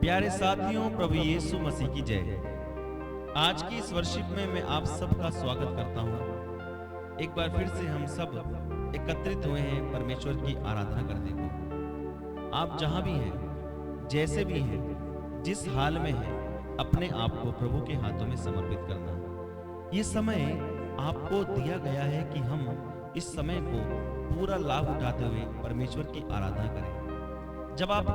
प्यारे साथियों, प्रभु यीशु मसीह की जय। आज की इस वर्शिप में मैं आप सबका स्वागत करता हूं। एक बार फिर से हम सब एकत्रित हुए हैं परमेश्वर की आराधना करने को। आप जहां भी हैं, जैसे भी हैं, जिस हाल में हैं, अपने आप को प्रभु के हाथों में समर्पित करना। ये समय आपको दिया गया है कि हम इस समय को पूरा लाभ उठाते हुए परमेश्वर की आराधना करें। जब आप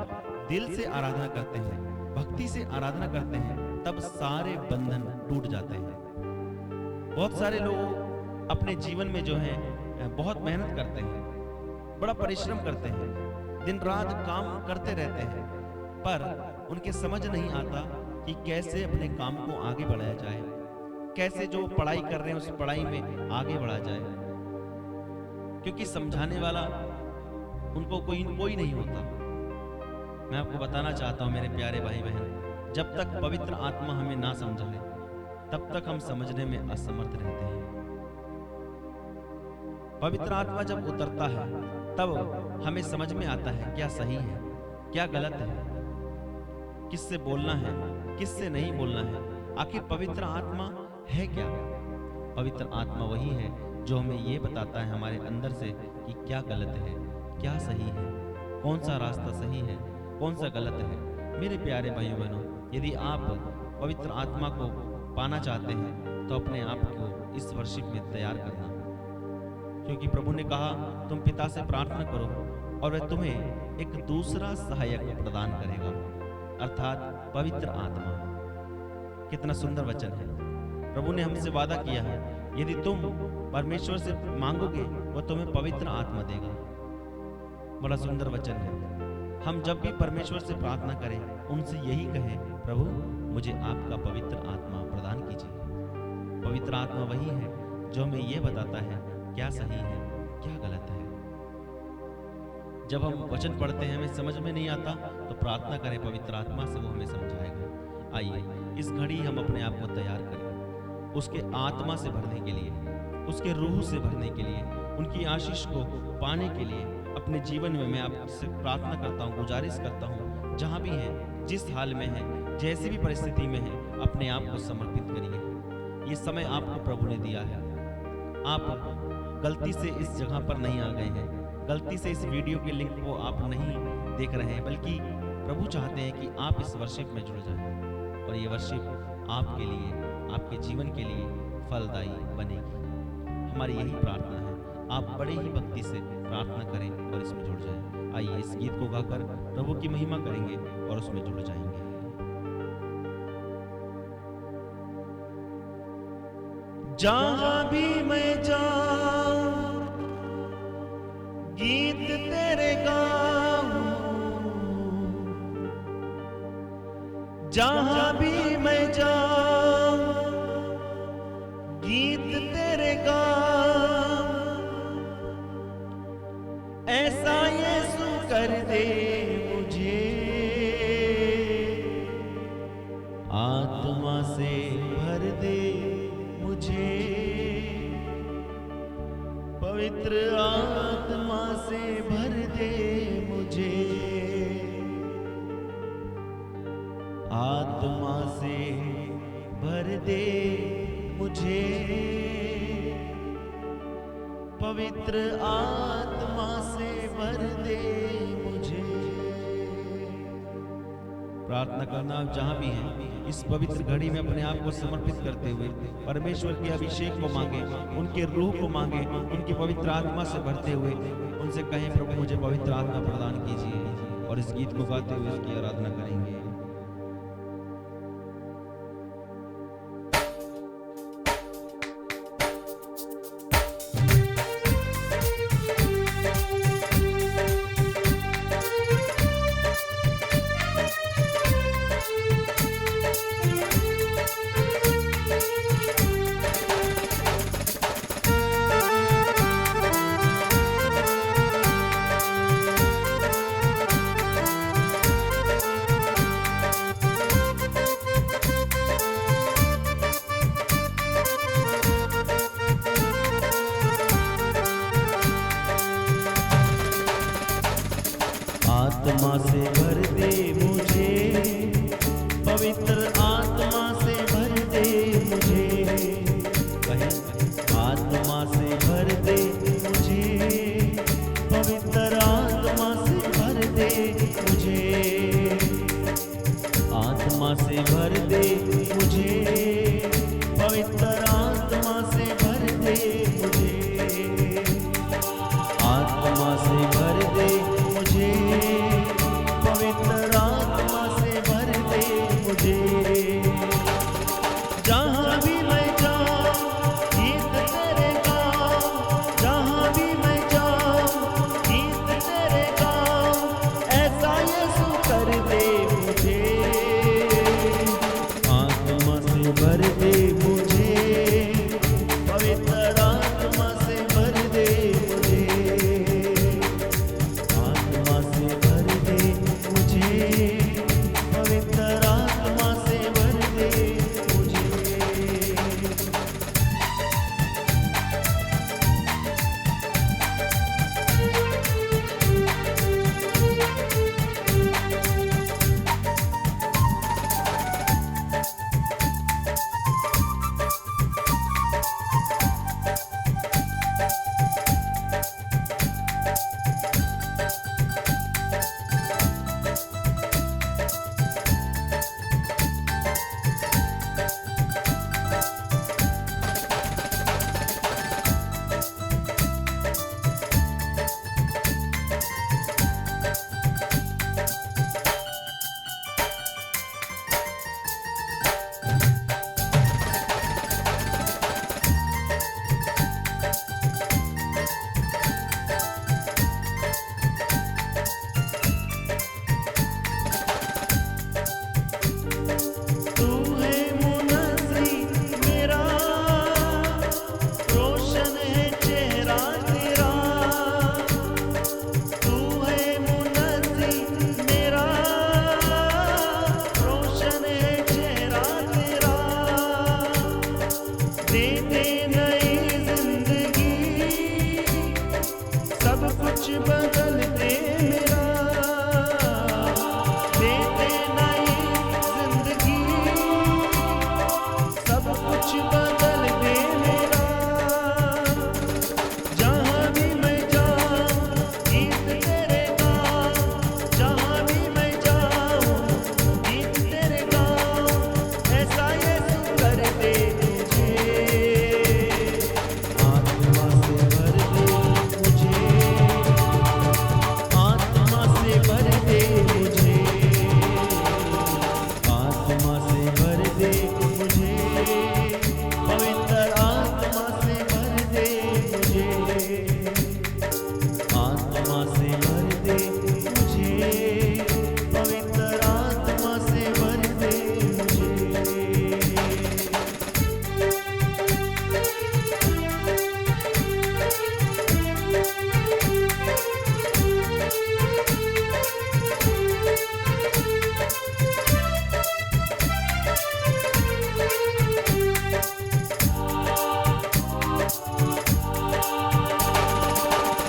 दिल से आराधना करते हैं, भक्ति से आराधना करते हैं, तब सारे बंधन टूट जाते हैं। बहुत सारे लोग अपने जीवन में जो है बहुत मेहनत करते हैं, बड़ा परिश्रम करते हैं, दिन रात काम करते रहते हैं, पर उनके समझ नहीं आता कि कैसे अपने काम को आगे बढ़ाया जाए, कैसे जो पढ़ाई कर रहे हैं उस पढ़ाई में आगे बढ़ा जाए, क्योंकि समझाने वाला उनको कोई नहीं होता। मैं आपको बताना चाहता हूं मेरे प्यारे भाई बहन, जब तक पवित्र आत्मा हमें ना समझाए तब तक हम समझने में असमर्थ रहते हैं। पवित्र आत्मा जब उतरता है तब हमें समझ में आता है क्या सही है, क्या गलत है, किससे बोलना है, किससे नहीं बोलना है। आखिर पवित्र आत्मा है क्या? पवित्र आत्मा वही है जो हमें ये बताता है हमारे अंदर से कि क्या गलत है, क्या सही है, कौन सा रास्ता सही है, कौन सा गलत है। मेरे प्यारे भाइयों बहनों, यदि आप पवित्र आत्मा को पाना चाहते हैं तो अपने आप को इस वर्शिप में तैयार करना, क्योंकि प्रभु ने कहा तुम पिता से प्रार्थना करो और वह तुम्हें एक दूसरा सहायक प्रदान करेगा, अर्थात पवित्र आत्मा। कितना सुंदर वचन है। प्रभु ने हमसे वादा किया है, यदि तुम परमेश्वर से मांगोगे वह तुम्हें पवित्र आत्मा देगा। बड़ा सुंदर वचन है। हम जब भी परमेश्वर से प्रार्थना करें उनसे यही कहें, प्रभु मुझे आपका पवित्र आत्मा प्रदान कीजिए। पवित्र आत्मा वही है जो हमें यह बताता है क्या सही है, क्या गलत है। जब हम वचन पढ़ते हैं हमें समझ में नहीं आता तो प्रार्थना करें पवित्र आत्मा से, वो हमें समझाएगा। आइए इस घड़ी हम अपने आप को तैयार करें उसके आत्मा से भरने के लिए, उसके रूह से भरने के लिए, उनकी आशीष को पाने के लिए। अपने जीवन में मैं आपसे प्रार्थना करता हूँ, गुजारिश करता हूँ, जहाँ भी हैं, जिस हाल में हैं, जैसी भी परिस्थिति में हैं, अपने आप को समर्पित करिए। ये समय आपको प्रभु ने दिया है। आप गलती से इस जगह पर नहीं आ गए हैं, गलती से इस वीडियो के लिंक को आप नहीं देख रहे हैं, बल्कि प्रभु चाहते हैं कि आप इस वर्शिप में जुड़ जाएं और ये वर्शिप आपके लिए, आपके जीवन के लिए फलदायी बनेगी। हमारी यही प्रार्थना है। आप बड़े ही भक्ति से प्रार्थना करें और इसमें जुड़ जाएं। आइए इस गीत को गाकर प्रभु की महिमा करेंगे और उसमें जुड़ जाएंगे। जहां भी मैं जाऊं गीत तेरे गाऊं, जहां भी मैं जाऊं गीत तेरे गाऊं, ऐसा यीशु कर दे मुझे, आत्मा से भर दे मुझे, पवित्र आत्मा से भर दे मुझे, आत्मा से भर दे मुझे, पवित्र आत्मा से भर दे मुझे। प्रार्थना करना आप जहां भी हैं, इस पवित्र घड़ी में अपने आप को समर्पित करते हुए परमेश्वर के अभिषेक को मांगे, उनके रूह को मांगे, उनकी पवित्र आत्मा से भरते हुए उनसे कहें, प्रभु मुझे पवित्र आत्मा प्रदान कीजिए, और इस गीत को गाते हुए उसकी आराधना करेंगे। पवित्र आत्मा से भर दे मुझे, कहे आत्मा से भर दे मुझे, पवित्र आत्मा से भर दे मुझे, आत्मा से भर दे मुझे, पवित्र आत्मा से भर दे मुझे, आत्मा से भर दे मुझे, पवित्र आत्मा से भर दे मुझे। जहाँ भी मैं जाऊँ गीत तेरे गाऊँ, जहाँ भी मैं जाऊँ गीत तेरे गाऊँ, ऐसा यीशु कर दे मुझे, आत्मा से भर दे मुझे, पवित्र आत्मा से भर दे मुझे, आत्मा से भर दे मुझे, पवित्र आत्मा से भर दे मुझे। तू है मुनस्सी मेरा, रोशन है चेहरा तेरा, तू है मुनस्सी मेरा, रोशन है चेहरा तेरा, दे दे नई जिंदगी, सब कुछ बदल दे मेरा, दे दे नई जिंदगी, सब कुछ बदल दे मेरा। जहाँ भी मैं जाऊँ गीत तेरे गाऊँ, जहाँ भी मैं जाऊँ गीत तेरे गाऊँ, ऐसा यीशु कर दे मुझे, आत्मा से भर दे मुझे, आत्मा से भर दे मुझे, आत्मा से भर दे मुझे, पवित्र आत्मा से भर दे मुझे, आत्मा से भर दे मुझे, पवित्र आत्मा से भर दे मुझे।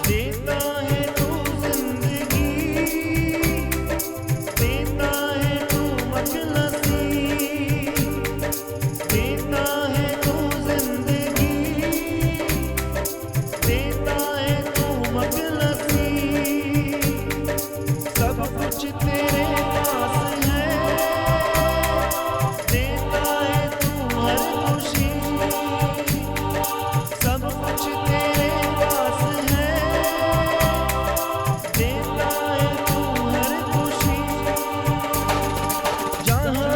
देता है तू जिंदगी, देता है तू मजलसी, देता है तू जिंदगी, देता है तू मजलसी, सब कुछ तेरे पास है, देता है तू हर खुशी, सब कुछ तेरे पास है, देता है तू हर खुशी। जहाँ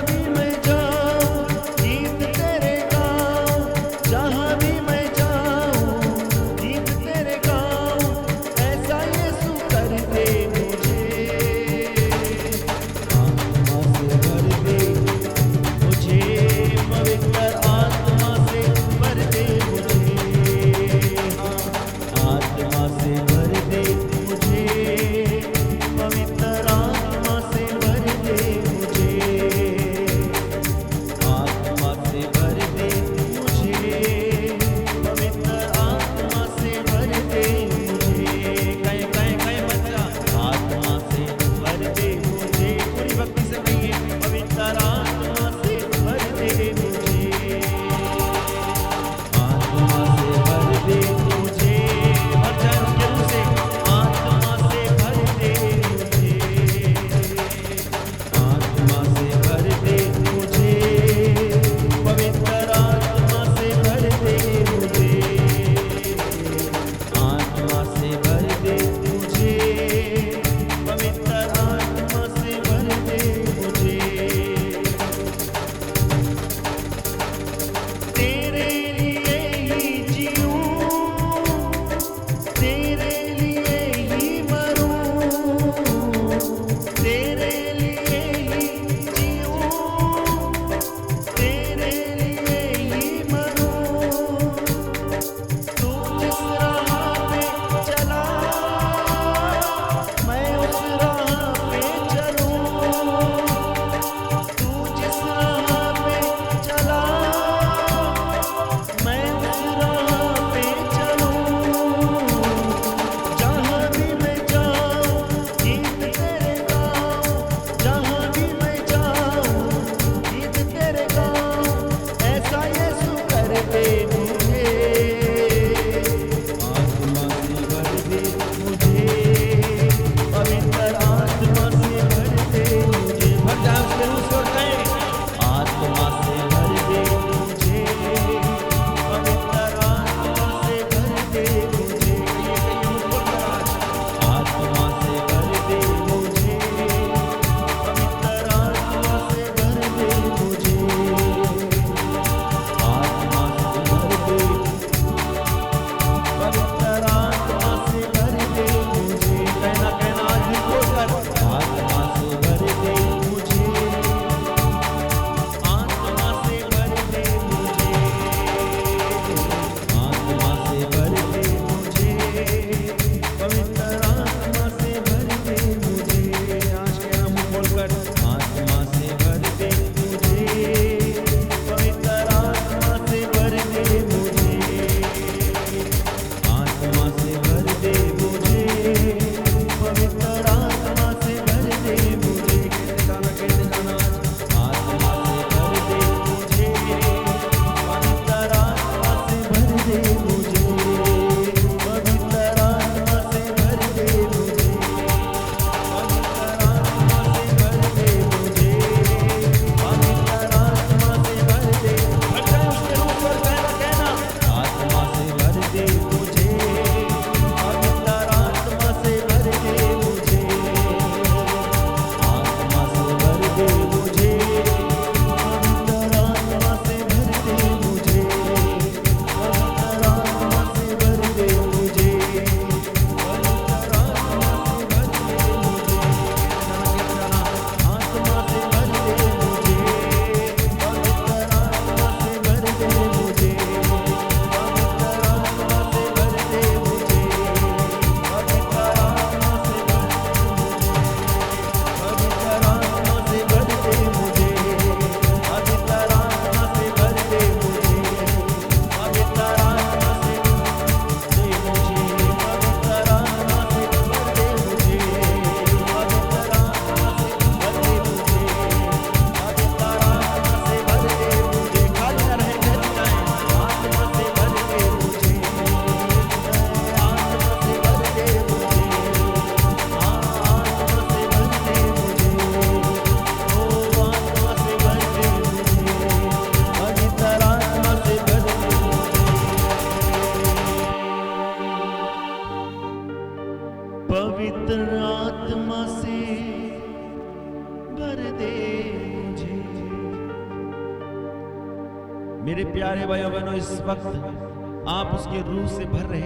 मेरे प्यारे भाइयों बहनों, इस वक्त आप उसके रूह से भर रहे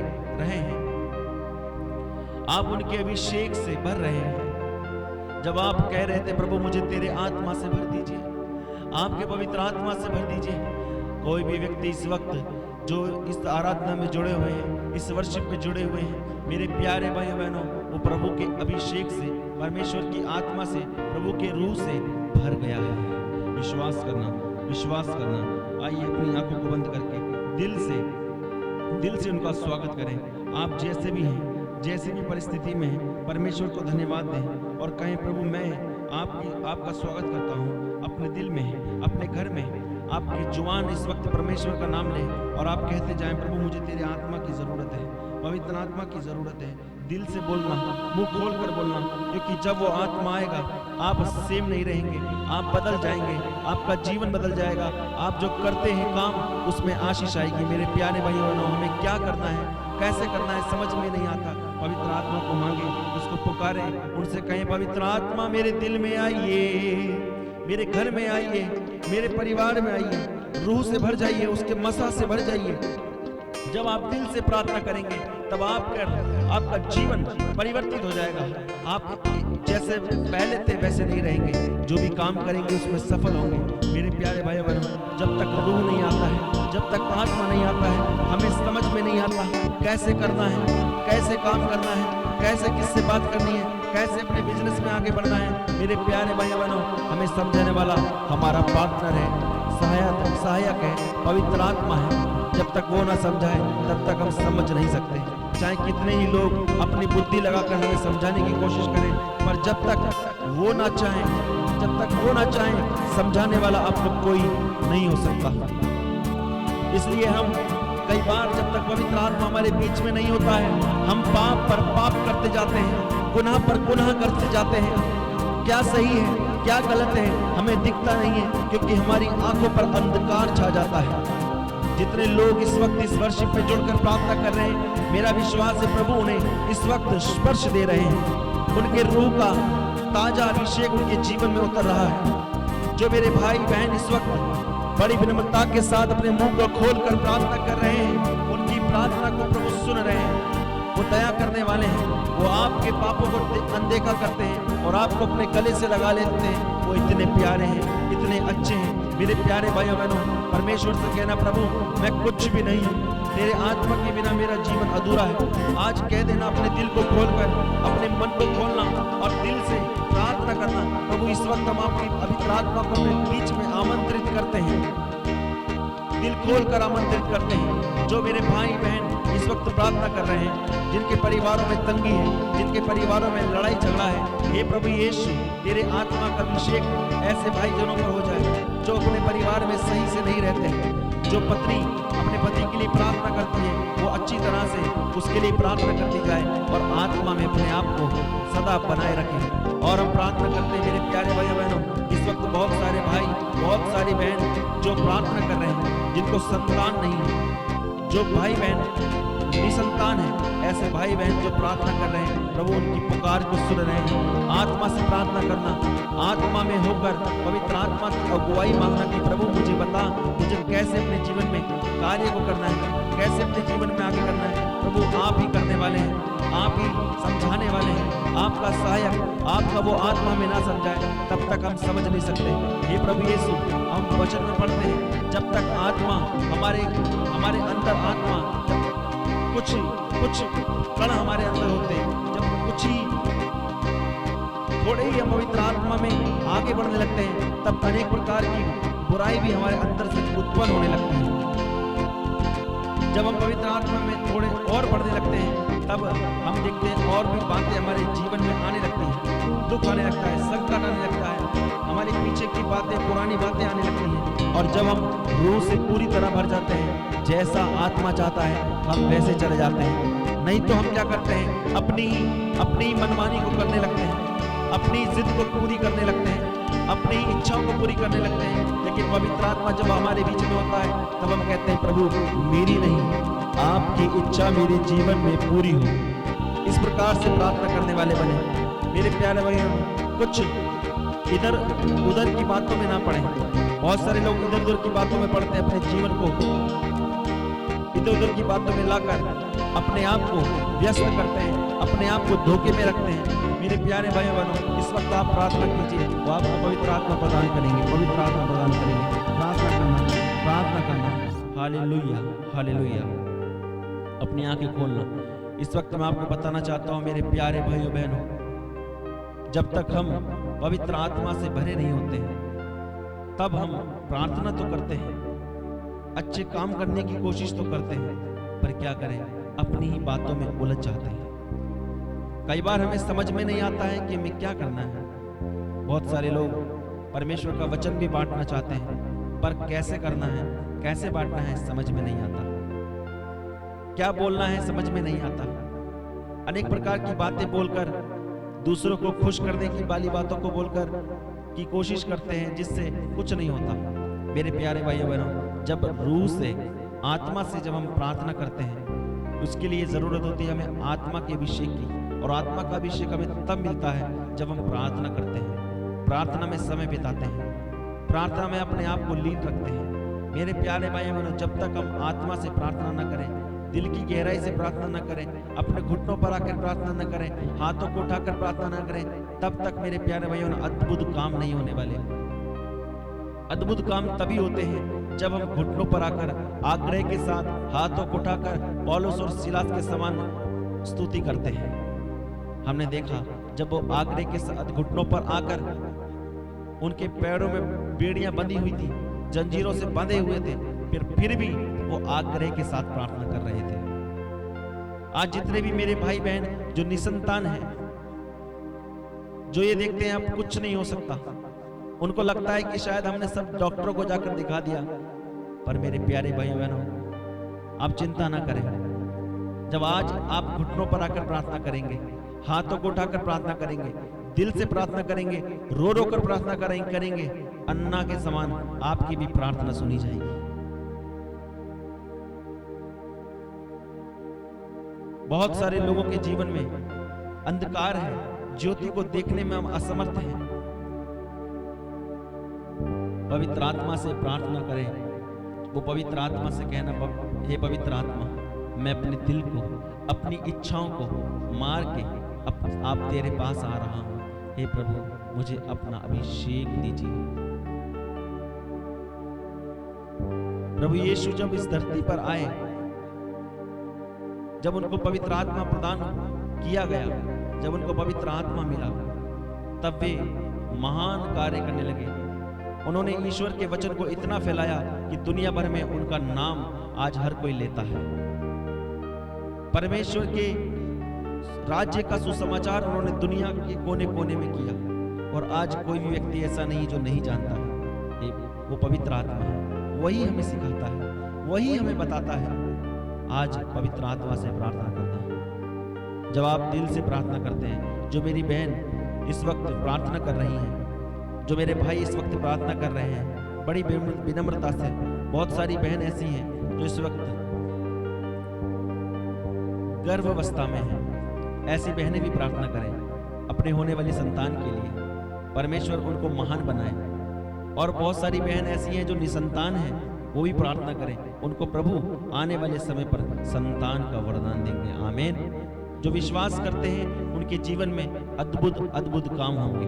हैं, आप उनके अभिषेक से भर रहे हैं। जब आप कह रहे थे प्रभु मुझे तेरे आत्मा से भर दीजिए, आपके पवित्र आत्मा से भर दीजिए। कोई भी व्यक्ति इस वक्त जो इस आराधना में जुड़े हुए हैं, इस वर्शिप में जुड़े हुए हैं, मेरे प्यारे भाइयों बहनों, वो प्रभु के अभिषेक से, परमेश्वर की आत्मा से, प्रभु के रूह से भर गया है। विश्वास करना, विश्वास करना। आइए अपनी आंखों को बंद करके दिल से उनका स्वागत करें। आप जैसे भी हैं, जैसे भी परिस्थिति में हैं, परमेश्वर को धन्यवाद दें और कहें प्रभु मैं आपका स्वागत करता हूँ। अपने दिल में, अपने घर में आपकी जुबान इस वक्त परमेश्वर का नाम ले और आप कहते जाएं प्रभु मुझे तेरे आत्मा की जरूरत है, पवित्र आत्मा की जरूरत है। दिल से बोलना, मुंह खोल कर बोलना, क्योंकि जब वो आत्मा आएगा आप सेम नहीं रहेंगे, आप बदल जाएंगे, आपका जीवन बदल जाएगा। आप जो करते हैं काम उसमें आशीष आएगी। मेरे प्यारे भाइयों बहनों, हमें क्या करना है, कैसे करना है, समझ में नहीं आता। पवित्र आत्मा को मांगे, उसको पुकारे, उनसे कहें पवित्र आत्मा मेरे दिल में आइए, मेरे घर में आइए, मेरे परिवार में आइए, रूह से भर जाइए, उसके मसा से भर जाइए। जब आप दिल से प्रार्थना करेंगे तब आपका जीवन परिवर्तित हो जाएगा। आप जैसे पहले थे वैसे नहीं रहेंगे, जो भी काम करेंगे उसमें सफल होंगे। मेरे प्यारे भाई बहनों, जब तक रूह नहीं आता है, जब तक आत्मा नहीं आता है, हमें समझ में नहीं आता कैसे करना है, कैसे काम करना है, कैसे किससे बात करनी है, कैसे अपने बिजनेस में आगे बढ़ना है। मेरे प्यारे भाई बहनों, हमें समझाने वाला हमारा पार्टनर है, सहायक है, पवित्र आत्मा है। जब तक वो ना समझाए तब तक हम समझ नहीं सकते। चाहे कितने ही लोग अपनी बुद्धि लगाकर हमें समझाने की कोशिश करें, पर जब तक वो ना चाहें, समझाने वाला अब तक कोई नहीं हो सकता। इसलिए हम कई बार जब तक पवित्र आत्मा हमारे बीच में नहीं होता है, हम पाप पर पाप करते जाते हैं, गुनाह पर गुनाह करते जाते हैं। क्या सही है, क्या गलत है, हमें दिखता नहीं है, क्योंकि हमारी आंखों पर अंधकार छा जाता है। जितने लोग इस वक्त इस वर्शिप में जुड़कर प्रार्थना कर रहे हैं, मेरा विश्वास है प्रभु उन्हें इस वक्त स्पर्श दे रहे हैं। उनके रूह का ताजा अभिषेक उनके जीवन में उतर रहा है। जो मेरे भाई बहन इस वक्त बड़ी विनम्रता के साथ अपने मुंह को खोलकर प्रार्थना कर रहे हैं, उनकी प्रार्थना को प्रभु सुन रहे हैं। वो दया करने वाले हैं, वो आपके पापों को अनदेखा करते हैं और आपको अपने गले से लगा लेते हैं। वो इतने प्यारे हैं, इतने अच्छे हैं। मेरे प्यारे भाइयों बहनों, परमेश्वर से कहना प्रभु मैं कुछ भी नहीं हूँ, तेरे आत्मा के बिना मेरा जीवन अधूरा है। आज कह देना, अपने दिल को खोलकर, अपने मन को खोलना और दिल से प्रार्थना करना। प्रभु इस वक्त हम आपकी पवित्र आत्मा को अपने बीच में आमंत्रित करते हैं, दिल खोलकर आमंत्रित करते हैं। जो मेरे भाई बहन इस वक्त प्रार्थना कर रहे हैं, जिनके परिवारों में तंगी है, जिनके परिवारों में लड़ाई झगड़ा है, हे प्रभु यीशु तेरे आत्मा का अभिषेक ऐसे भाई जनों पर हो जाए जो अपने परिवार में सही से नहीं रहते हैं। जो पत्नी अपने पति के लिए प्रार्थना करती है, वो अच्छी तरह से उसके लिए प्रार्थना करती जाए और आत्मा में अपने आप को सदा बनाए रखे। और हम प्रार्थना करते हैं मेरे प्यारे भाई बहनों, इस वक्त बहुत सारे भाई, बहुत सारी बहन जो प्रार्थना कर रहे हैं, जिनको संतान नहीं है, जो भाई बहन निसंतान है, ऐसे भाई बहन जो प्रार्थना कर रहे हैं, प्रभु उनकी पुकार को सुन रहे हैं। आत्मा से प्रार्थना करना, आत्मा में होकर पवित्र आत्मा की अगुवाई मांगना कि प्रभु मुझे बता, मुझे कैसे अपने जीवन में कार्य को करना है, कैसे अपने जीवन में आगे करना है। प्रभु आप ही करने वाले हैं, आप ही समझाने वाले हैं। आपका सहायक, आपका वो आत्मा में ना समझाए तब तक हम समझ नहीं सकते। हे प्रभु यीशु, हम वचन में पढ़ते हैं, जब तक आत्मा हमारे अंदर आत्मा, जब कुछ कण हमारे अंदर होते हैं, जब कुछ ही थोड़े ही हम पवित्र आत्मा में आगे बढ़ने लगते हैं, तब अनेक प्रकार की बुराई भी हमारे अंदर से उत्पन्न होने लगती है। जब हम पवित्र आत्मा में थोड़े और बढ़ने लगते हैं, तब हम देखते हैं और भी बातें हमारे जीवन में आने लगती हैं, दुख आने लगता है, संकट आने लगता है, हमारे पीछे की बातें, पुरानी बातें आने लगती हैं। और जब हम रूह से पूरी तरह भर जाते हैं, जैसा आत्मा चाहता है हम वैसे चले जाते हैं। नहीं तो हम क्या करते हैं, अपनी मनमानी को करने लगते हैं, अपनी जिद को पूरी करने लगते हैं, अपनी इच्छाओं को पूरी करने लगते हैं। लेकिन पवित्र आत्मा जब हमारे बीच में होता है, तब हम कहते हैं प्रभु मेरी नहीं, आपकी इच्छा मेरे जीवन में पूरी हो। इस प्रकार से प्रार्थना करने वाले बने। मेरे प्यारे भाइयों, कुछ इधर उधर की बातों में ना पड़े, बहुत सारे लोग इधर उधर की बातों में पड़ते हैं, अपने जीवन को इधर उधर की बातों में लाकर अपने आप को व्यस्त करते हैं, अपने आप को धोखे में रखते हैं। मेरे प्यारे भाई बहनों, इस वक्त आप प्रार्थना कीजिए, वो आपको पवित्र आत्मा प्रदान करेंगे, पवित्र आत्मा प्रदान करेंगे। प्रार्थना करना। Hallelujah, hallelujah. अपनी आंखें खोलना। इस वक्त मैं आपको बताना चाहता हूं मेरे प्यारे भाइयों बहनों, जब तक हम पवित्र आत्मा से भरे नहीं होते हैं तब हम प्रार्थना तो करते हैं, अच्छे काम करने की कोशिश तो करते हैं, पर क्या करें, अपनी ही बातों में उलझ जाते हैं। कई बार हमें समझ में नहीं आता है कि हमें क्या करना है। बहुत सारे लोग परमेश्वर का वचन भी बांटना चाहते हैं, पर कैसे करना है, कैसे बांटना है, समझ में नहीं आता। क्या बोलना है, समझ में नहीं आता। अनेक प्रकार की बातें बोलकर, दूसरों को खुश करने की वाली बातों को बोलकर की कोशिश करते हैं, जिससे कुछ नहीं होता। मेरे प्यारे भाइयों बहनों, जब रूह से, आत्मा से जब हम प्रार्थना करते हैं, उसके लिए जरूरत होती है हमें आत्मा के अभिषेक की, और आत्मा का अभिषेक हमें तब मिलता है जब हम प्रार्थना करते हैं, प्रार्थना में समय बिताते हैं, प्रार्थना में अपने आप को लीन रखते हैं। मेरे प्यारे भाइयों बहनों, जब तक हम आत्मा से प्रार्थना न करें, दिल की गहराई से प्रार्थना न करें, अपने घुटनों पर आकर प्रार्थना न करें, हाथों को उठाकर प्रार्थना न करें, तब तक मेरे प्यारे भाइयों अद्भुत काम नहीं होने वाले। अद्भुत काम तभी होते हैं जब हम घुटनों पर आकर आग्रह के साथ हाथों को उठाकर पौलुस और सिलास के समान स्तुति करते हैं। हमने देखा जब वो आग्रह के साथ घुटनों पर आकर, उनके पैरों में बेड़ियां बंधी हुई थी, जंजीरों से बंधे हुए थे, फिर भी वो आग्रह के साथ प्रार्थना कर रहे थे। आज जितने भी मेरे भाई बहन जो निसंतान हैं, जो ये देखते हैं अब कुछ नहीं हो सकता, उनको लगता है कि शायद हमने सब डॉक्टरों को जाकर दिखा दिया, पर मेरे प्यारे भाइयों बहनों, आप चिंता ना करें। जब आज आप घुटनों पर आकर प्रार्थना करेंगे, हाथों को उठाकर प्रार्थना करेंगे, दिल से प्रार्थना करेंगे, रो रो कर प्रार्थना करेंगे, अन्ना के समान आपकी भी प्रार्थना सुनी जाएगी। बहुत सारे लोगों के जीवन में अंधकार है, ज्योति को देखने में हम असमर्थ हैं। पवित्र आत्मा से प्रार्थना करें। वो पवित्र आत्मा से कहना, हे पवित्र आत्मा, मैं अपने दिल को, अपनी इच्छाओं को मार के आप तेरे पास आ रहा हूं। हे प्रभु, मुझे अपना अभिषेक दीजिए। प्रभु यीशु जब इस धरती पर आए, जब उनको पवित्र आत्मा प्रदान किया गया, जब उनको पवित्र आत्मा मिला, तब वे महान कार्य करने लगे। उन्होंने ईश्वर के वचन को इतना फैलाया कि दुनिया भर में उनका नाम आज हर कोई लेता है। परमेश्वर के राज्य का सुसमाचार उन्होंने दुनिया के कोने कोने में किया, और आज कोई भी व्यक्ति ऐसा नहीं जो नहीं जानता है वो पवित्र आत्मा है। वही हमें सिखाता है, वही हमें बताता है आज पवित्र आत्मा से प्रार्थना करना। जब आप दिल से प्रार्थना करते हैं, जो मेरी बहन इस वक्त प्रार्थना कर रही है, जो मेरे भाई इस वक्त प्रार्थना कर रहे हैं, बड़ी विनम्रता से, बहुत सारी बहन ऐसी हैं जो इस वक्त गर्भावस्था में हैं, ऐसी बहनें भी प्रार्थना करें अपने होने वाली संतान के लिए, परमेश्वर उनको महान बनाए। और बहुत सारी बहन ऐसी हैं जो निसंतान हैं, वो भी प्रार्थना करें, उनको प्रभु आने वाले समय पर संतान का वरदान देंगे। आमीन। जो विश्वास करते हैं उनके जीवन में अद्भुत अद्भुत काम होंगे।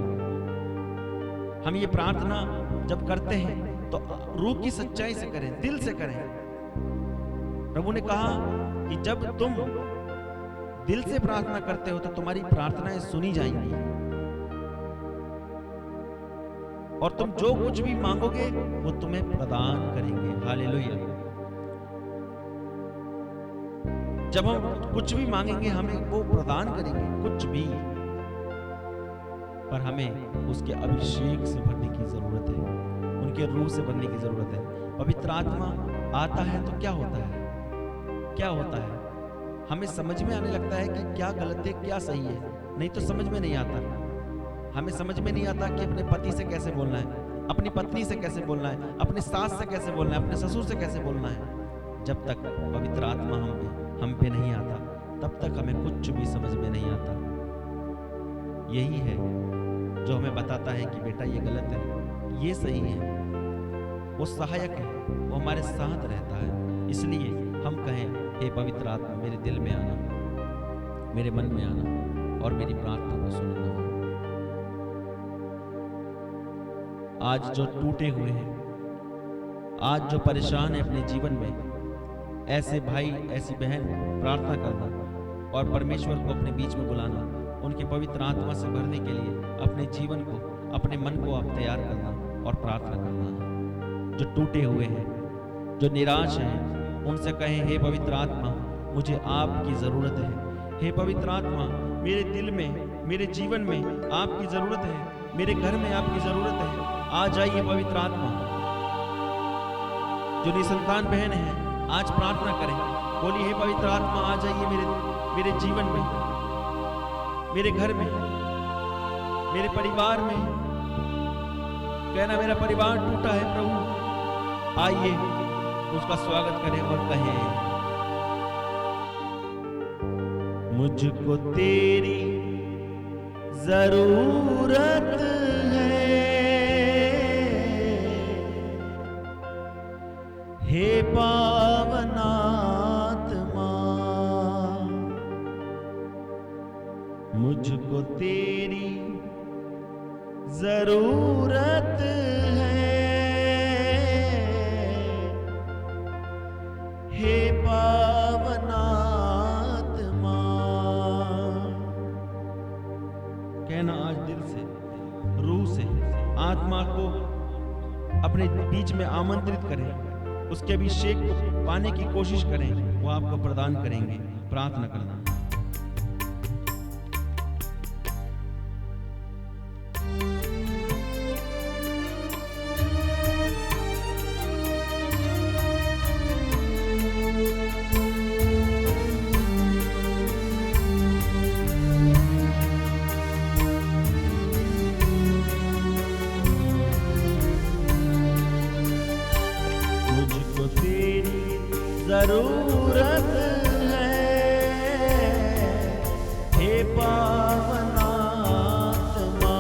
हम ये प्रार्थना जब करते हैं तो रूह की सच्चाई से करें, दिल से करें। प्रभु ने कहा कि जब तुम दिल से प्रार्थना करते हो तो तुम्हारी प्रार्थनाएं सुनी जाएंगी, और तुम जो कुछ भी मांगोगे वो तुम्हें प्रदान करेंगे। हालेलुया। जब हम कुछ भी मांगेंगे हमें वो प्रदान करेंगे, कुछ भी, पर हमें उसके अभिषेक से भरने की जरूरत है, उनके रूह से भरने की जरूरत है। पवित्र आत्मा आता है तो क्या होता है, क्या होता है? हमें समझ में आने लगता है कि क्या गलत है, क्या सही है। नहीं तो समझ में नहीं आता। हमें समझ में नहीं आता कि अपने पति से कैसे बोलना है, अपनी पत्नी से कैसे बोलना है, अपने सास से कैसे बोलना है, अपने ससुर से कैसे बोलना है। जब तक पवित्र आत्मा हम पे नहीं आता, तब तक हमें कुछ भी समझ में नहीं आता। यही है जो हमें बताता है कि बेटा ये गलत है, ये सही है। वो सहायक है, वो हमारे साथ रहता है। इसलिए हम कहें, हे पवित्र आत्मा मेरे दिल में आना, मेरे मन में आना और मेरी प्रार्थना को सुनना। आज जो टूटे हुए हैं, आज जो परेशान है अपने जीवन में, ऐसे भाई ऐसी बहन प्रार्थना करना और परमेश्वर को अपने बीच में बुलाना, उनके पवित्र आत्मा से भरने के लिए अपने जीवन को, अपने मन को आप तैयार करना और प्रार्थना करना। जो टूटे हुए हैं, जो निराश हैं, उनसे कहें, हे पवित्र आत्मा मुझे आपकी ज़रूरत है। हे पवित्र आत्मा मेरे दिल में, मेरे जीवन में आपकी ज़रूरत है, मेरे घर में आपकी ज़रूरत है। आ जाइए पवित्र आत्मा। जो निसंतान बहन है, आज प्रार्थना करें, बोलिए, हे पवित्र आत्मा आ जाइए मेरे जीवन में, मेरे घर में, मेरे परिवार में। कहना, मेरा परिवार टूटा है प्रभु, आइए उसका स्वागत करें और कहें, मुझको तेरी जरूरत है, हे पावन आत्मा मुझको तेरी जरूरत है, हे पावन आत्मा। कहना आज दिल से, रूह से आत्मा को अपने बीच में आमंत्रित करें, उसके अभिषेक को पाने की कोशिश करें, वो आपको प्रदान करेंगे। प्रार्थना करना। जरूरत है, हे पावन आत्मा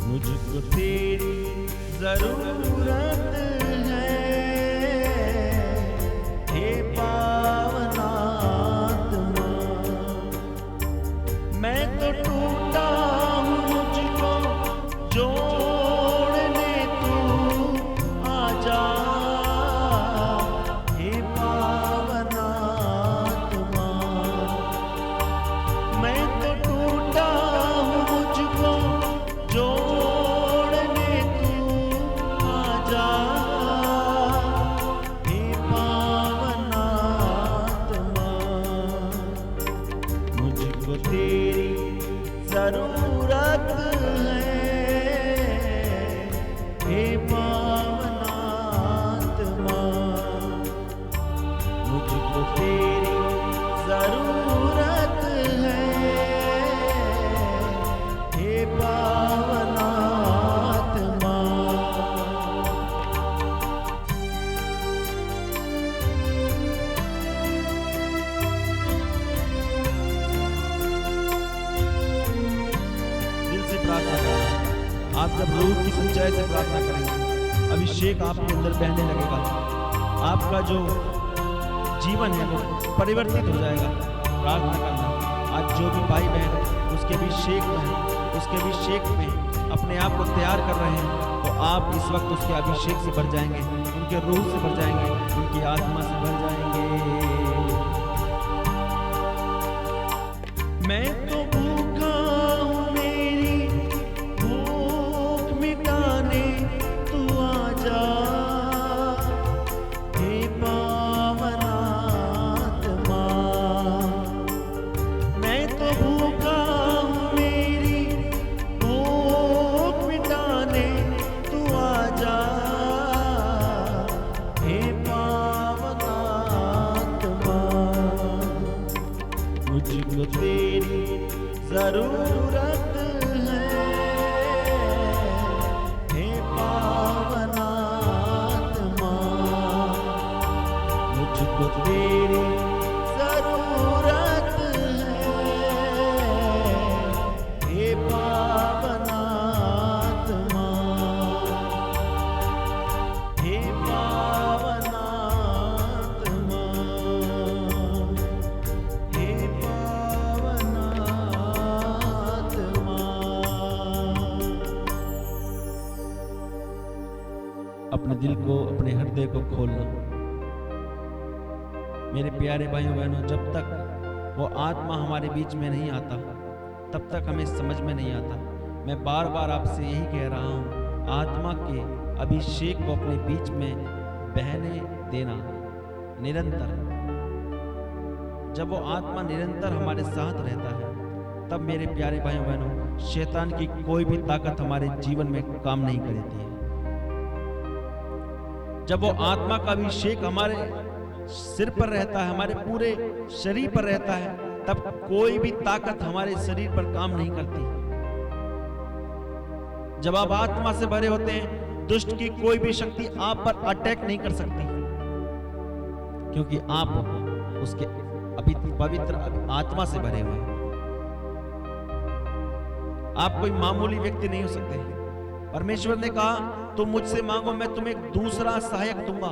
मुझको तेरी जरूरत है, हे पावन आत्मा। मैं तो टूटा हूँ, मुझको जोड़ने तू आ जा, जरूरत है, हे पावन आत्मा मुझको तेरी जरूरत है, हे पावन आत्मा। आप जब रूह की सच्चाई से प्रार्थना करेंगे, अभिषेक आपके अंदर बहने लगेगा, आपका जो जीवन है वो परिवर्तित हो जाएगा। प्रार्थना करना। आज जो भी भाई बहन उसके अभिषेक में अपने आप को तैयार कर रहे हैं, तो आप इस वक्त उसके अभिषेक से भर जाएंगे, उनके रूह से भर जाएंगे, उनकी आत्मा से भर जाएंगे। मैं तो भूखा हूँ, मेरी भूख मिटाने तू आ जा, हे पावन आत्मा। मैं तो भूखा हूँ, मेरी भूख मिटाने तू आ जा, हे पावन आत्मा। मुझको तेरी अपने दिल को, अपने हृदय को खोलना। मेरे प्यारे भाइयों बहनों, जब तक वो आत्मा हमारे बीच में नहीं आता तब तक हमें समझ में नहीं आता। मैं बार बार आपसे यही कह रहा हूँ, आत्मा के अभिषेक को अपने बीच में बहने देना निरंतर। जब वो आत्मा निरंतर हमारे साथ रहता है तब मेरे प्यारे भाइयों बहनों, शैतान की कोई भी ताकत हमारे जीवन में काम नहीं करती है। जब वो आत्मा का अभिषेक हमारे सिर पर रहता है, हमारे पूरे शरीर पर रहता है, तब कोई भी ताकत हमारे शरीर पर काम नहीं करती। जब आप आत्मा से भरे होते हैं, दुष्ट की कोई भी शक्ति आप पर अटैक नहीं कर सकती, क्योंकि आप उसके अभी पवित्र आत्मा से भरे हुए हैं। आप कोई मामूली व्यक्ति नहीं हो सकते। परमेश्वर ने कहा, तुम मुझसे मांगो, मैं तुम्हें एक दूसरा सहायक दूंगा,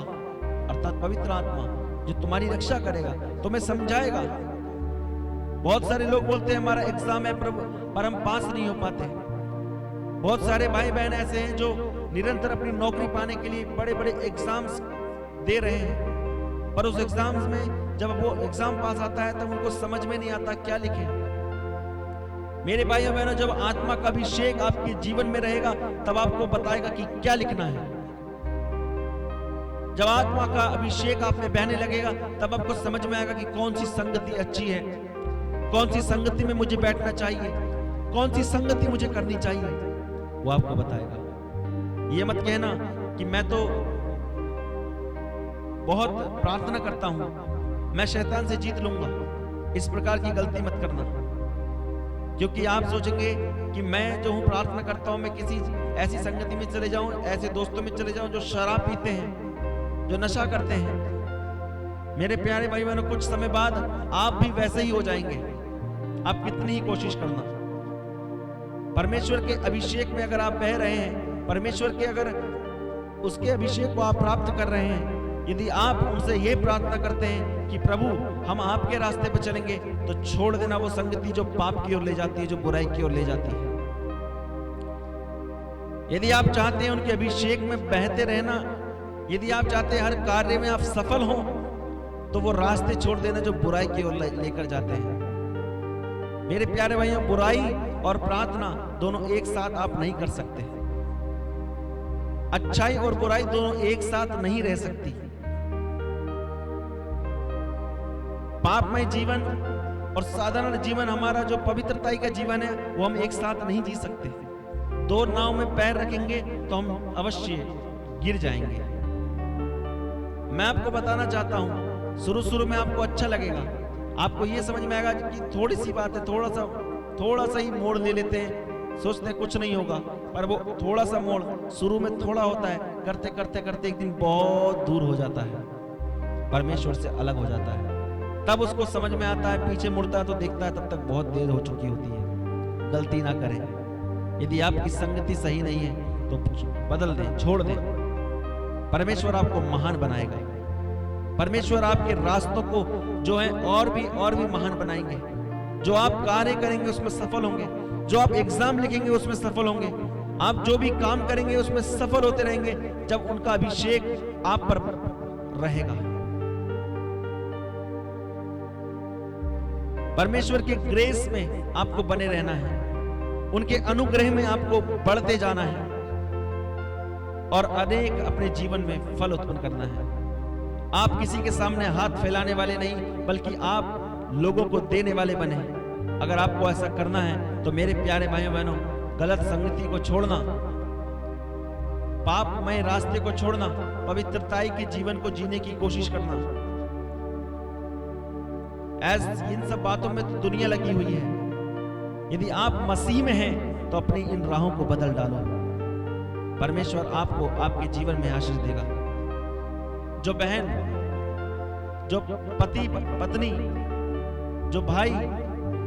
अर्थात पवित्र आत्मा, जो तुम्हारी रक्षा करेगा, तुम्हें समझाएगा। बहुत सारे लोग बोलते हैं हमारा एग्जाम है प्रभु, पर हम पास नहीं हो पाते। बहुत सारे भाई बहन ऐसे हैं जो निरंतर अपनी नौकरी पाने के लिए बड़े बड़े एग्जाम्स दे रहे हैं, पर उस एग्जाम्स में जब वो एग्जाम पास आता है तब उनको समझ में नहीं आता क्या लिखें। मेरे भाइयों बहनों, जब आत्मा का अभिषेक आपके जीवन में रहेगा तब आपको बताएगा कि क्या लिखना है। जब आत्मा का अभिषेक आप में बहने लगेगा तब आपको समझ में आएगा कि कौन सी संगति अच्छी है, कौन सी संगति में मुझे बैठना चाहिए, कौन सी संगति मुझे करनी चाहिए, वो आपको बताएगा। ये मत कहना कि मैं तो बहुत प्रार्थना करता हूं, मैं शैतान से जीत लूंगा। इस प्रकार की गलती मत करना, क्योंकि आप सोचेंगे कि मैं जो हूं प्रार्थना करता हूं, मैं किसी ऐसी संगति में चले जाऊं, ऐसे दोस्तों में चले जाऊं जो शराब पीते हैं, जो नशा करते हैं। मेरे प्यारे भाई बहनों, कुछ समय बाद आप भी वैसे ही हो जाएंगे, आप कितनी ही कोशिश करना। परमेश्वर के अभिषेक में अगर आप बह रहे हैं, परमेश्वर के अगर उसके अभिषेक को आप प्राप्त कर रहे हैं, यदि आप उनसे ये प्रार्थना करते हैं कि प्रभु हम आपके रास्ते पर चलेंगे, तो छोड़ देना वो संगति जो पाप की ओर ले जाती है, जो बुराई की ओर ले जाती है। यदि आप चाहते हैं उनके अभिषेक में बहते रहना, यदि आप चाहते हैं हर कार्य में आप सफल हो, तो वो रास्ते छोड़ देना जो बुराई की ओर लेकर जाते हैं। मेरे प्यारे भाइयों, बुराई और प्रार्थना दोनों एक साथ आप नहीं कर सकते। अच्छाई और बुराई दोनों एक साथ नहीं रह सकती। पापमय जीवन और साधारण जीवन, हमारा जो पवित्रताई का जीवन है, वो हम एक साथ नहीं जी सकते। दो नाव में पैर रखेंगे तो हम अवश्य गिर जाएंगे। मैं आपको बताना चाहता हूं, शुरू में आपको अच्छा लगेगा, आपको यह समझ में आएगा कि थोड़ी सी बात है, थोड़ा सा ही मोड़ ले लेते हैं, सोचते हैं कुछ नहीं होगा, पर वो थोड़ा सा मोड़ शुरू में थोड़ा होता है, करते करते करते एक दिन बहुत दूर हो जाता है, परमेश्वर से अलग हो जाता है। तब उसको समझ में आता है, पीछे मुड़ता है तो देखता है तब तक बहुत देर हो चुकी होती है। गलती ना करें। यदि आपकी संगति सही नहीं है तो बदल दें, छोड़ दें। परमेश्वर आपको महान बनाएगा। परमेश्वर आपके रास्तों को जो है और भी महान बनाएंगे। जो आप कार्य करेंगे उसमें सफल होंगे, जो आप एग्जाम लिखेंगे उसमें सफल होंगे, आप जो भी काम करेंगे उसमें सफल होते रहेंगे, जब उनका अभिषेक आप पर रहेगा। परमेश्वर के ग्रेस में आपको बने रहना है, उनके अनुग्रह में आपको बढ़ते जाना है और अनेक अपने जीवन में फल उत्पन्न करना है। आप किसी के सामने हाथ फैलाने वाले नहीं, बल्कि आप लोगों को देने वाले बने। अगर आपको ऐसा करना है तो मेरे प्यारे भाइयों बहनों, गलत संगति को छोड़ना, पापमय रास्ते को छोड़ना, पवित्रताई के जीवन को जीने की कोशिश करना। इन सब बातों में तो दुनिया लगी हुई है। यदि आप मसीह में हैं तो अपनी इन राहों को बदल डालो। परमेश्वर आपको आपके जीवन में आशीष देगा। जो बहन, जो पति पत्नी, जो भाई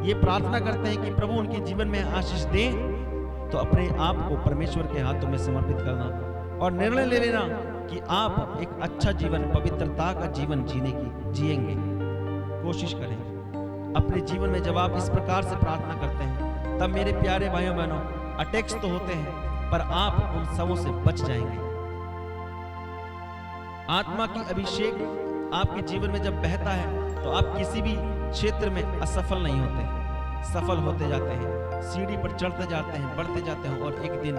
ये प्रार्थना करते हैं कि प्रभु उनके जीवन में आशीष दें, तो अपने आप को परमेश्वर के हाथों में समर्पित करना और निर्णय ले लेना कि आप एक अच्छा जीवन, पवित्रता का जीवन जिएंगे। कोशिश करें अपने जीवन में। जब आप इस प्रकार से प्रार्थना करते हैं तब मेरे प्यारे भाइयों बहनों, अटैक्स तो होते हैं पर आप उन सबों से बच जाएंगे। आत्मा की अभिषेक आपके जीवन में जब बहता है तो आप किसी भी क्षेत्र में असफल नहीं होते, सफल होते जाते हैं, सीढ़ी पर चढ़ते जाते हैं, बढ़ते जाते हैं और एक दिन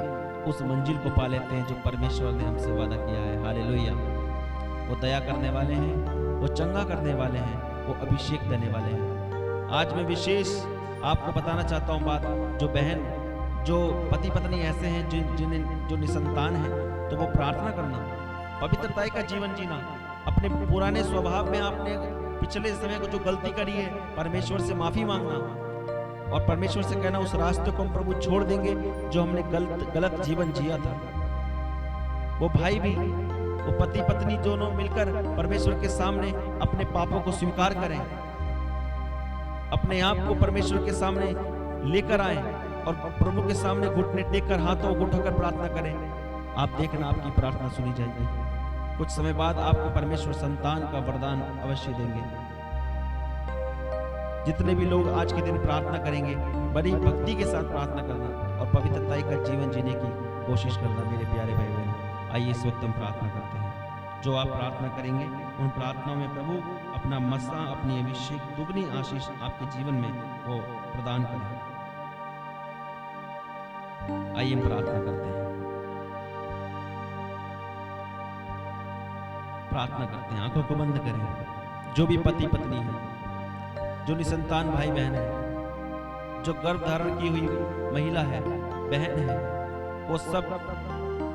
उस मंजिल को पा लेते हैं जो परमेश्वर ने हमसे वादा किया है। हालेलुया। वो दया करने वाले हैं, वो चंगा करने वाले हैं, वो अभिषेक देने वाले हैं। आज मैं विशेष आपको बताना चाहता हूँ बात, जो बहन, जो पति पत्नी ऐसे हैं जो निसंतान हैं, तो वो प्रार्थना करना, पवित्रता का जीवन जीना, अपने पुराने स्वभाव में आपने पिछले समय को जो गलती करी है परमेश्वर से माफी मांगना और परमेश्वर से कहना उस रास्ते को हम प्रभु छोड़ देंगे जो हमने गलत जीवन जिया था। वो भाई भी, वो पति पत्नी दोनों मिलकर परमेश्वर के सामने अपने पापों को स्वीकार करें, अपने आप को परमेश्वर के सामने लेकर आए और प्रभु के सामने घुटने टेककर हाथों को उठाकर प्रार्थना करें। आप देखना आपकी प्रार्थना सुनी जाएगी। कुछ समय बाद आपको परमेश्वर संतान का वरदान अवश्य देंगे। जितने भी लोग आज के दिन प्रार्थना करेंगे, बड़ी भक्ति के साथ प्रार्थना करना और पवित्रता का जीवन जीने की कोशिश करना। मेरे प्यारे भाई बहन, आइए इस वक्त हम प्रार्थना करते हैं। जो आप प्रार्थना करेंगे उन प्रार्थनाओं में प्रभु अपना मसा, अपनी अभिषेक, दुगनी आशीष आपके जीवन में वो प्रदान करें। आइए हम प्रार्थना करते हैं, प्रार्थना करते हैं। आंखों को बंद करें। जो भी पति पत्नी है, जो निसंतान भाई बहन है, जो गर्भ धारण की हुई महिला है, बहन है, वो सब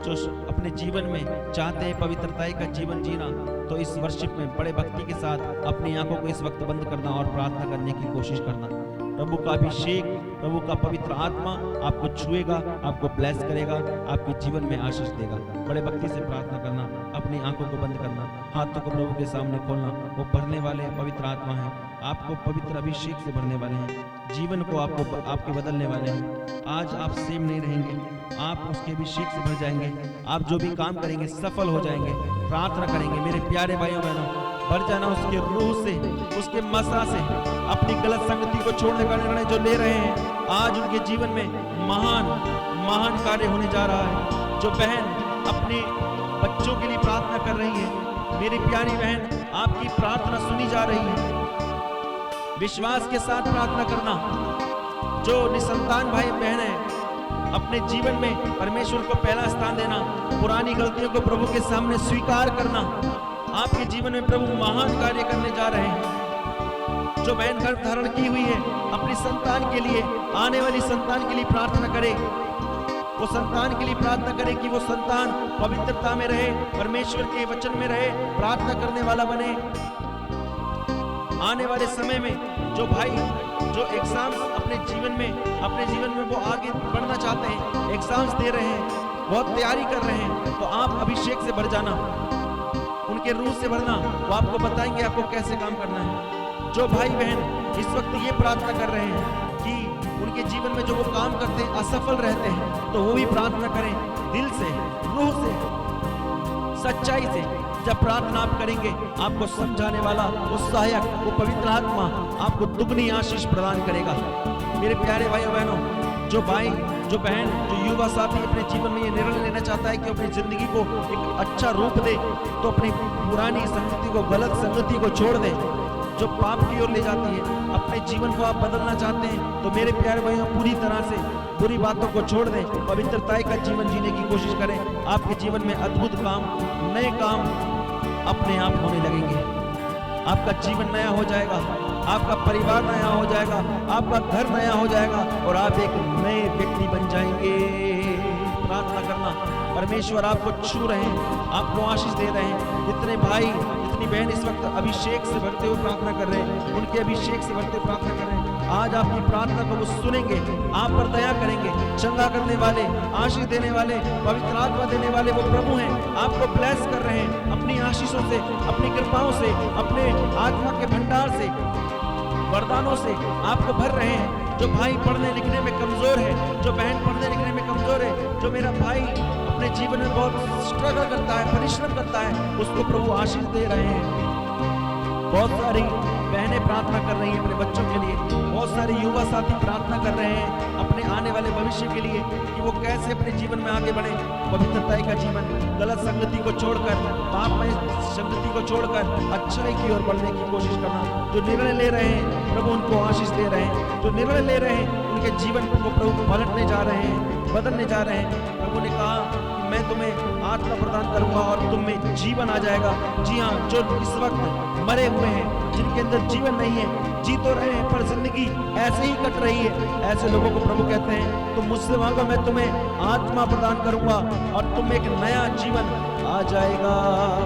जो अपने जीवन में चाहते हैं पवित्रता का जीवन जीना, तो इस वर्शिप में बड़े भक्ति के साथ अपनी आंखों को इस वक्त बंद करना और प्रार्थना करने की कोशिश करना। प्रभु का अभिषेक, प्रभु का पवित्र आत्मा आपको छुएगा, आपको ब्लेस करेगा, आपके जीवन में आशीष देगा। बड़े भक्ति से प्रार्थना करना, अपनी आंखों को बंद करना, हाथों को प्रभु के सामने खोलना। वो भरने वाले पवित्र आत्मा है, आपको पवित्र अभिषेक से भरने वाले हैं, जीवन को आपके बदलने वाले हैं। आज आप सेम नहीं रहेंगे, आप उसके अभिषेक से भर जाएंगे। आप जो भी काम करेंगे सफल हो जाएंगे। प्रार्थना करेंगे मेरे प्यारे भाइयों बहनों, भर जाना उसके रूह से, उसके मसा से। अपनी गलत संगति को छोड़ने का निर्णय जो ले रहे हैं, आज उनके जीवन में महान महान कार्य होने जा रहा है। जो बहन अपने बच्चों के लिए प्रार्थना कर रही है, मेरी प्यारी बहन, आपकी प्रार्थना सुनी जा रही है। विश्वास के साथ प्रार्थना करना। जो निसंतान भाई बहन है, अपने जीवन में परमेश्वर को पहला स्थान देना, पुरानी गलतियों को प्रभु के सामने स्वीकार करना। आपके जीवन में प्रभु महान कार्य करने जा रहे हैं। जो बहन गर्भ धारण की हुई है, अपनी संतान के लिए, आने वाली संतान के लिए प्रार्थना करे। वो संतान के लिए प्रार्थना करे कि वो संतान पवित्रता में रहे, परमेश्वर के वचन में रहे, प्रार्थना करने वाला बने। आने वाले समय में जो भाई जो एग्जाम्स अपने जीवन में वो आगे बढ़ना चाहते हैं, एग्जाम्स दे रहे हैं, बहुत तैयारी कर रहे हैं, तो आप अभिषेक से भर जाना, उनके रूह से भरना। वो आपको बताएंगे आपको कैसे काम करना है। जो भाई बहन इस वक्त ये प्रार्थना कर रहे हैं कि उनके जीवन में जो वो काम करते हैं असफल रहते हैं, तो वो भी प्रार्थना करें दिल से, रूह से, सच्चाई से। जब प्रार्थना आप करेंगे, आपको समझाने वाला वो सहायक, वो पवित्र आत्मा आपको दुगनी आशीष प्रदान करेगा। मेरे प्यारे भाइयों बहनों, जो भाई, जो बहन, जो युवा साथी अपने जीवन में ये निर्णय लेना चाहता है कि अपनी जिंदगी को एक अच्छा रूप दे, तो अपनी पुरानी संगति को, गलत संगति को छोड़ दे जो पाप की ओर ले जाती है। अपने जीवन को आप बदलना चाहते हैं, तो मेरे प्यारे भाइयों, पूरी तरह से बुरी बातों को छोड़ दें, पवित्रता का जीवन जीने की कोशिश करें। आपके जीवन में अद्भुत काम, नए काम अपने आप होने लगेंगे। आपका जीवन नया हो जाएगा, आपका परिवार नया हो जाएगा, आपका घर नया हो जाएगा और आप एक नए व्यक्ति बन जाएंगे। प्रार्थना करना, परमेश्वर आपको छू रहे हैं, आपको आशीष दे रहे हैं। जितने भाई, जितनी बहन इस वक्त अभिषेक से भरते हुए प्रार्थना कर रहे हैं, उनके अभिषेक से भरते हुए प्रार्थना कर रहे हैं, आज आपकी प्रार्थना को वो सुनेंगे, आप पर दया करेंगे। चंगा करने वाले, आशीष देने वाले, पवित्र आत्मा देने वाले वो प्रभु हैं, आपको ब्लेस कर रहे हैं अपनी आशीषों से, अपनी कृपाओं से, अपने आत्मा के भंडार से, वरदानों से आपको भर रहे हैं। जो भाई पढ़ने लिखने में कमजोर है, जो बहन पढ़ने लिखने में कमजोर है, जो मेरा भाई अपने जीवन में बहुत स्ट्रगल करता है, परिश्रम करता है, उसको प्रभु आशीष दे रहे हैं। बहुत सारी बहनें प्रार्थना कर रही हैं अपने बच्चों के लिए, बहुत सारे युवा साथी प्रार्थना कर रहे हैं अपने आने वाले भविष्य के लिए कि वो कैसे अपने जीवन में आगे बढ़े, पवित्रता का जीवन, गलत संगति को छोड़कर पाप में संगति को छोड़कर अच्छाई की ओर बढ़ने की कोशिश करना। जो निर्णय ले रहे हैं प्रभु उनको आशीष दे रहे हैं, जो निर्णय ले रहे हैं उनके जीवन को प्रभु पलटने जा रहे हैं, बदलने जा रहे हैं। प्रभु ने कहा कि मैं तुम्हें आत्मा प्रदान करूंगा और तुम में जीवन आ जाएगा। जी हाँ, जो इस वक्त मरे हुए हैं, जिनके अंदर जीवन नहीं है, जी तो रहे हैं पर जिंदगी ऐसे ही कट रही है, ऐसे लोगों को प्रभु कहते हैं तुम मुझसे मांगो, मैं तुम्हें आत्मा प्रदान करूंगा और तुम में एक नया जीवन आ जाएगा।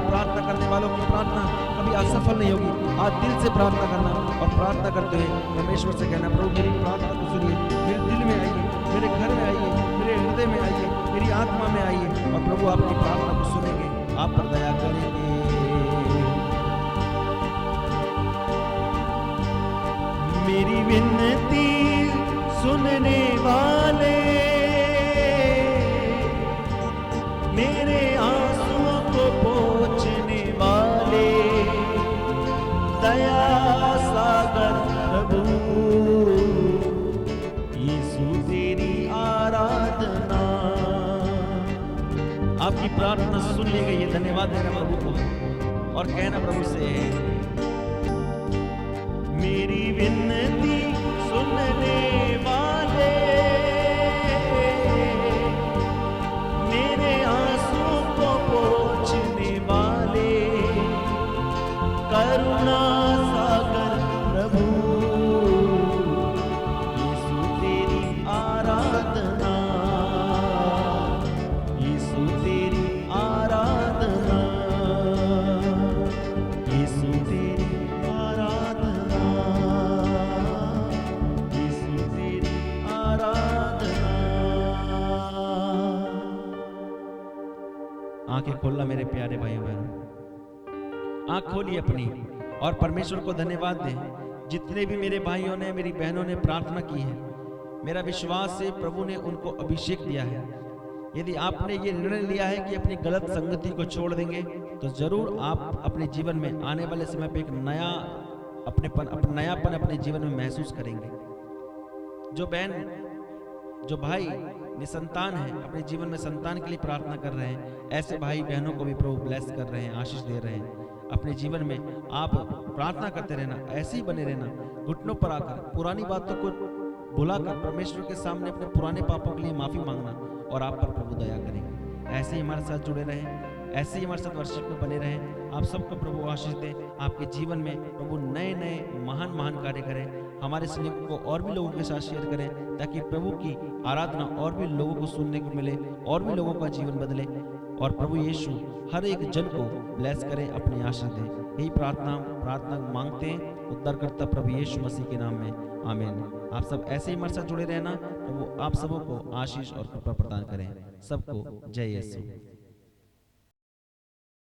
प्रार्थना करने वालों की प्रार्थना कभी असफल नहीं होगी। आज दिल से प्रार्थना करना और प्रार्थना करते हुए परमेश्वर से कहना, प्रभु मेरी प्रार्थना को सुनिए, मेरे दिल में आइए, मेरे घर में आइए, मेरे हृदय में आइए, मेरी आत्मा में आइए और प्रभु आपकी प्रार्थना को सुनेंगे, आप पर दया करेंगे। मेरी विनती सुनने वाले, मेरे आंसुओं को पोंछने वाले, दया सागर प्रभु यीशु तेरी आराधना। आपकी प्रार्थना सुन ली गई है, धन्यवाद देना प्रभु को और कहना प्रभु से, मेरी विनती सुनने वाले, मेरे आंसू को पोंछने वाले, करुणा सागर प्रभु यीशु तेरी आराधना, यीशु तेरी आराधना, यीशु तेरी आराधना, यीशु तेरी आराधना। आंखें खोलना मेरे प्यारे भाइयों बहनों, आंख खोलिए अपनी और परमेश्वर को धन्यवाद दें। जितने भी मेरे भाइयों ने, मेरी बहनों ने प्रार्थना की है, मेरा विश्वास है प्रभु ने उनको अभिषेक दिया है। यदि आपने ये निर्णय लिया है कि अपनी गलत संगति को छोड़ देंगे, तो जरूर आप अपने जीवन में आने वाले समय पे एक नया नयापन अपने जीवन में महसूस करेंगे। जो बहन, जो भाई निसंतान है, अपने जीवन में संतान के लिए प्रार्थना कर रहे हैं, ऐसे भाई बहनों को भी प्रभु ब्लेस कर रहे हैं, आशीष दे रहे हैं। अपने जीवन में आप प्रार्थना करते रहना, ऐसे ही बने रहना, घुटनों पर आकर पुरानी बातों को भुलाकर परमेश्वर के सामने अपने पुराने पापों के लिए माफी मांगना और आप पर प्रभु दया करेंगे। ऐसे ही हमारे साथ जुड़े रहें, ऐसे ही हमारे साथ वर्शिप में बने रहें। आप सबको प्रभु आशीष दें, आपके जीवन में प्रभु नए नए महान महान कार्य करें। हमारे इस लिंक को और भी लोगों के साथ शेयर करें, ताकि प्रभु की आराधना और भी लोगों को सुनने को मिले और भी लोगों का जीवन बदले और प्रभु यीशु हर एक जन को ब्लेस करें, अपनी आशीष दें। यही प्रार्थना मांगते हैं उद्धारकर्ता प्रभु यीशु मसीह के नाम में, आमीन। आप सब ऐसे ही हमारे साथ जुड़े रहना। प्रभु आप सबों को आशीष और कृपा प्रदान करें। सबको जय यीशु।